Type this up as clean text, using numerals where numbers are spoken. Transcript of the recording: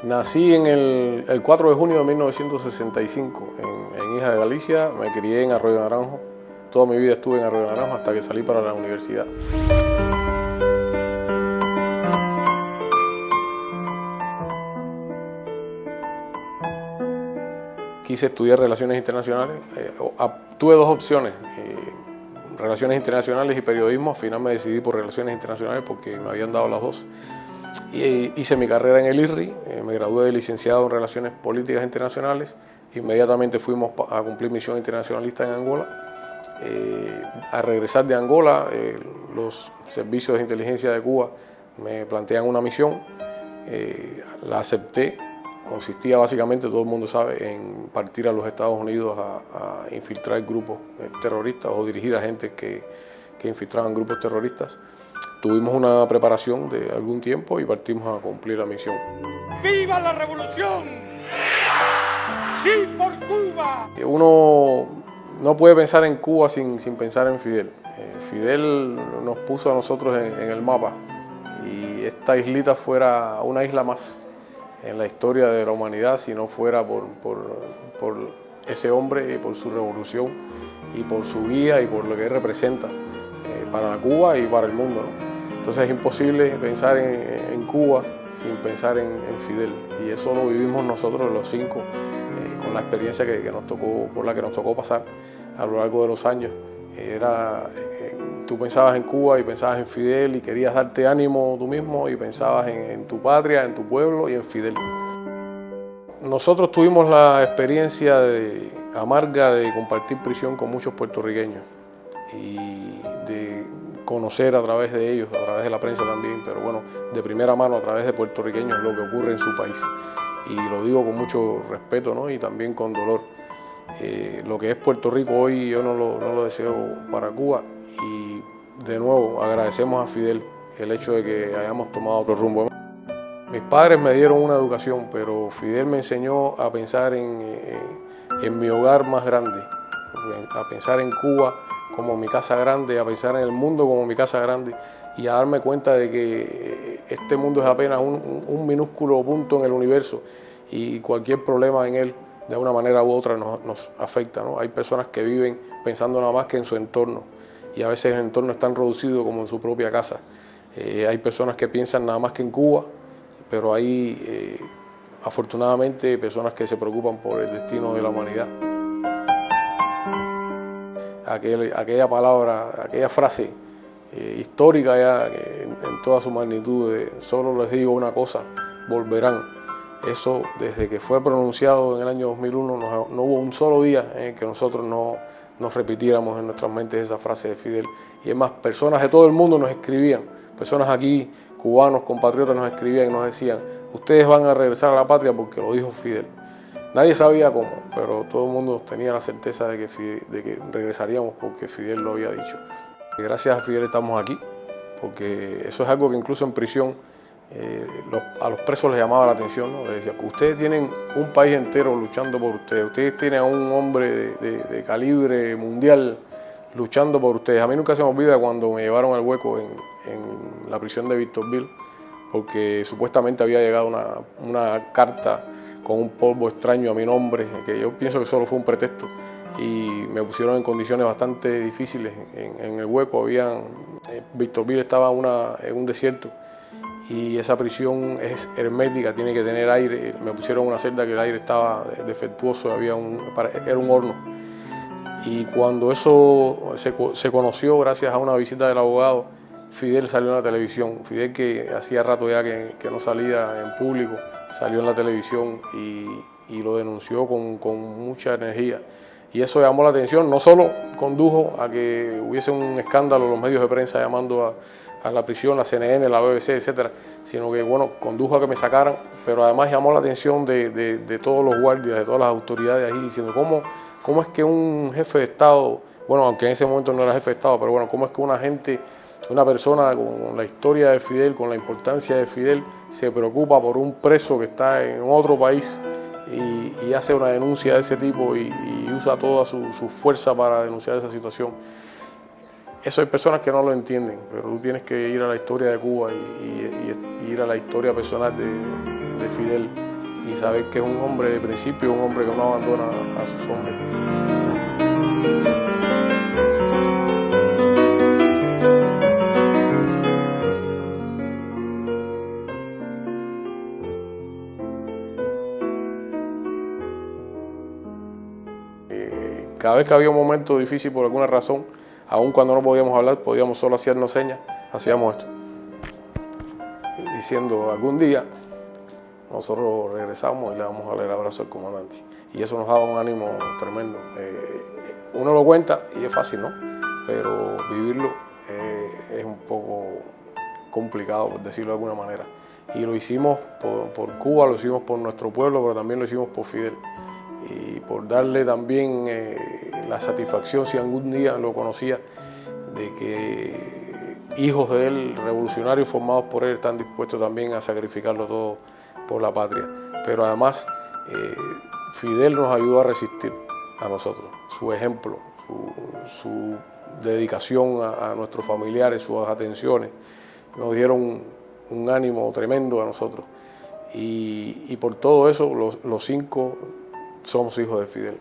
Nací el 4 de junio de 1965 en Hija de Galicia, me crié en Arroyo Naranjo, toda mi vida estuve en Arroyo Naranjo hasta que salí para la universidad. Quise estudiar Relaciones Internacionales, tuve dos opciones, Relaciones Internacionales y Periodismo. Al final me decidí por Relaciones Internacionales porque me habían dado las dos. Hice mi carrera en el IRRI, me gradué de licenciado en Relaciones Políticas Internacionales. Inmediatamente fuimos a cumplir misión internacionalista en Angola. Al regresar de Angola, los servicios de inteligencia de Cuba me plantean una misión, la acepté. Consistía básicamente, todo el mundo sabe, en partir a los Estados Unidos a infiltrar grupos terroristas o dirigir a gente que infiltraban grupos terroristas. Tuvimos una preparación de algún tiempo y partimos a cumplir la misión. ¡Viva la revolución! ¡Sí por Cuba! Uno no puede pensar en Cuba sin pensar en Fidel. Fidel nos puso a nosotros en el mapa y esta islita fuera una isla más en la historia de la humanidad si no fuera por ese hombre, por su revolución y por su guía y por lo que él representa para Cuba y para el mundo, ¿no? Entonces es imposible pensar en Cuba sin pensar en Fidel, y eso lo vivimos nosotros los cinco con la experiencia por la que nos tocó pasar a lo largo de los años. Tú pensabas en Cuba y pensabas en Fidel y querías darte ánimo tú mismo y pensabas en tu patria, en tu pueblo y en Fidel. Nosotros tuvimos la experiencia amarga de compartir prisión con muchos puertorriqueños y de conocer a través de ellos, a través de la prensa también, pero bueno, de primera mano a través de puertorriqueños lo que ocurre en su país. Y lo digo con mucho respeto, ¿no? Y también con dolor. Lo que es Puerto Rico hoy yo no lo deseo para Cuba, y de nuevo agradecemos a Fidel el hecho de que hayamos tomado otro rumbo. Mis padres me dieron una educación, pero Fidel me enseñó a pensar en mi hogar más grande, a pensar en Cuba como mi casa grande, a pensar en el mundo como mi casa grande y a darme cuenta de que este mundo es apenas un minúsculo punto en el universo y cualquier problema en él de una manera u otra nos afecta, ¿no? Hay personas que viven pensando nada más que en su entorno y a veces el entorno es tan reducido como en su propia casa. Hay personas que piensan nada más que en Cuba, pero hay afortunadamente personas que se preocupan por el destino de la humanidad. Aquella palabra, aquella frase histórica ya en toda su magnitud de solo les digo una cosa, volverán. Eso desde que fue pronunciado en el año 2001 no hubo un solo día en el que nosotros no nos repitiéramos en nuestras mentes esa frase de Fidel. Y es más, personas de todo el mundo nos escribían, personas aquí, cubanos, compatriotas, nos escribían y nos decían: ustedes van a regresar a la patria porque lo dijo Fidel. Nadie sabía cómo, pero todo el mundo tenía la certeza de que regresaríamos porque Fidel lo había dicho. Gracias a Fidel estamos aquí, porque eso es algo que incluso en prisión a los presos les llamaba la atención, ¿no? Les decía: ustedes tienen un país entero luchando por ustedes tienen a un hombre de calibre mundial luchando por ustedes. A mí nunca se me olvida cuando me llevaron al Hueco en la prisión de Victorville, porque supuestamente había llegado una carta con un polvo extraño a mi nombre, que yo pienso que solo fue un pretexto, y me pusieron en condiciones bastante difíciles en el Hueco. Victorville estaba en un desierto y esa prisión es hermética, tiene que tener aire. Me pusieron una celda que el aire estaba defectuoso, era un horno. Y cuando eso se conoció gracias a una visita del abogado, Fidel salió en la televisión. Fidel, que hacía rato ya que no salía en público, salió en la televisión y lo denunció con mucha energía. Y eso llamó la atención, no solo condujo a que hubiese un escándalo, los medios de prensa llamando a la prisión, la CNN, la BBC, etcétera, sino que bueno, condujo a que me sacaran, pero además llamó la atención de todos los guardias, de todas las autoridades ahí, diciendo cómo es que un jefe de Estado, bueno, aunque en ese momento no era jefe de Estado, pero bueno, cómo es que una persona con la historia de Fidel, con la importancia de Fidel, se preocupa por un preso que está en otro país y hace una denuncia de ese tipo y usa toda su fuerza para denunciar esa situación. Eso hay personas que no lo entienden, pero tú tienes que ir a la historia de Cuba y ir a la historia personal de Fidel y saber que es un hombre de principio, un hombre que no abandona a sus hombres. Cada vez que había un momento difícil por alguna razón, aun cuando no podíamos hablar, podíamos solo hacernos señas, hacíamos esto, diciendo algún día nosotros regresamos y le damos a dar el abrazo al comandante. Y eso nos daba un ánimo tremendo. Uno lo cuenta y es fácil, ¿no? Pero vivirlo es un poco complicado, por decirlo de alguna manera. Y lo hicimos por Cuba, lo hicimos por nuestro pueblo, pero también lo hicimos por Fidel. Y por darle también la satisfacción, si algún día lo conocía, de que hijos de él, revolucionarios formados por él, están dispuestos también a sacrificarlo todo por la patria. Pero además, Fidel nos ayudó a resistir a nosotros. Su ejemplo, su dedicación a nuestros familiares, sus atenciones, nos dieron un ánimo tremendo a nosotros. Y por todo eso, los 5 somos hijos de Fidel.